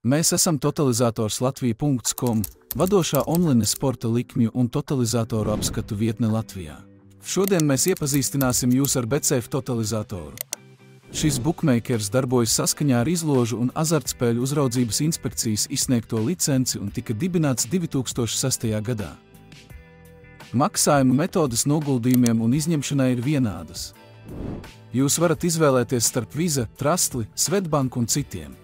Mēs esam totalizators Latvija.com, vadošā online sporta likmju un totalizatoru apskatu vietne Latvijā. Šodien mēs iepazīstināsim jūs ar BetSafe totalizatoru. Šis bookmakers darbojas saskaņā ar izložu un azartspēļu uzraudzības inspekcijas izsniegto licenci un tika dibināts 2006. gadā. Maksājuma metodes noguldījumiem un izņemšanai ir vienādas. Jūs varat izvēlēties starp Visa, Trustly, Svetbank un citiem.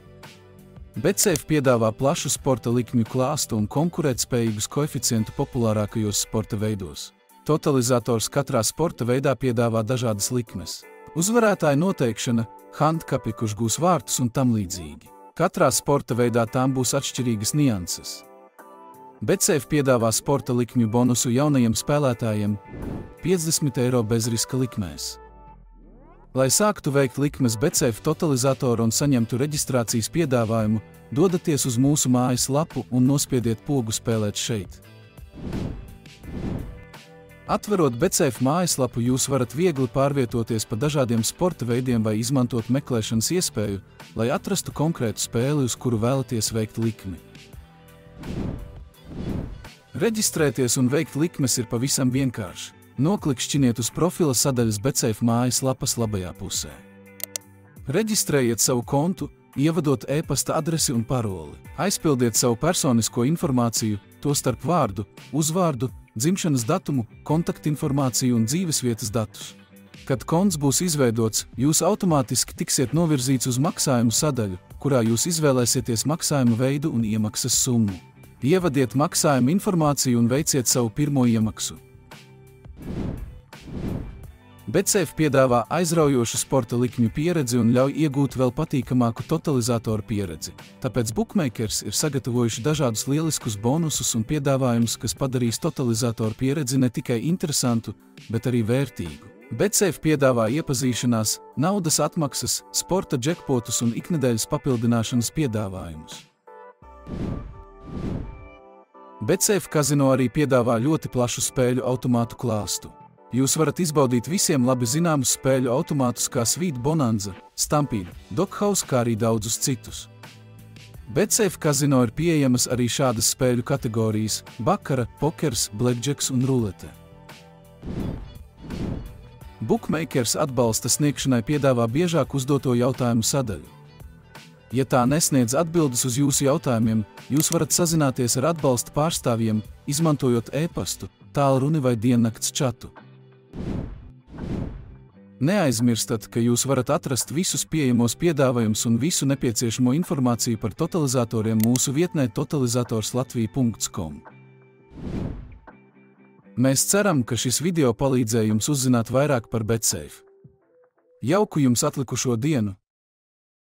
BetSafe piedāvā plašu sporta likmju klāstu un konkurētspējīgus koeficientu populārākajos sporta veidos. Totalizators katrā sporta veidā piedāvā dažādas likmes. Uzvarētāja noteikšana, handkapi, kurš gūs vārtus un tam līdzīgi. Katrā sporta veidā tām būs atšķirīgas nianses. BetSafe piedāvā sporta likmju bonusu jaunajiem spēlētājiem – 50 eiro bezriska likmēs. Lai sāktu veikt likmes BetSafe totalizatoru un saņemtu reģistrācijas piedāvājumu, dodaties uz mūsu mājas lapu un nospiediet pogu spēlēt šeit. Atverot BetSafe mājaslapu, jūs varat viegli pārvietoties pa dažādiem sporta veidiem vai izmantot meklēšanas iespēju, lai atrastu konkrētu spēli, uz kuru vēlaties veikt likmi. Reģistrēties un veikt likmes ir pavisam vienkārši. Noklikšķiniet uz profila sadaļas BetSafe mājaslapas labajā pusē. Reģistrējiet savu kontu, ievadot e-pasta adresi un paroli. Aizpildiet savu personisko informāciju, tostarp vārdu, uzvārdu, dzimšanas datumu, kontaktinformāciju un dzīvesvietas datus. Kad konts būs izveidots, jūs automātiski tiksiet novirzīts uz maksājumu sadaļu, kurā jūs izvēlēsieties maksājuma veidu un iemaksas summu. Ievadiet maksājuma informāciju un veiciet savu pirmo iemaksu. BetSafe piedāvā aizraujošu sporta likmju pieredzi un ļauj iegūt vēl patīkamāku totalizatoru pieredzi. Tāpēc bookmakers ir sagatavojuši dažādus lieliskus bonusus un piedāvājumus, kas padarīs totalizatoru pieredzi ne tikai interesantu, bet arī vērtīgu. BetSafe piedāvā iepazīšanās, naudas atmaksas, sporta džekpotus un iknedēļas papildināšanas piedāvājumus. BetSafe kazino arī piedāvā ļoti plašu spēļu automātu klāstu. Jūs varat izbaudīt visiem labi zināmus spēļu automātus kā Sweet Bonanza, Stampede, Doghouse, kā arī daudzus citus. BetSafe kazino ir pieejamas arī šādas spēļu kategorijas – bakara, pokers, blackjacks un rulete. Bookmakers atbalsta sniegšanai piedāvā biežāk uzdoto jautājumu sadaļu. Ja tā nesniedz atbildes uz jūsu jautājumiem, jūs varat sazināties ar atbalsta pārstāvjiem, izmantojot e-pastu, tālruni vai diennakts čatu. Neaizmirstat, ka jūs varat atrast visus pieejamos piedāvājumus un visu nepieciešamo informāciju par totalizatoriem mūsu vietnē totalizators.latvija.com. Mēs ceram, ka šis video palīdzēja jums uzzināt vairāk par BetSafe. Jauku jums atlikušo dienu!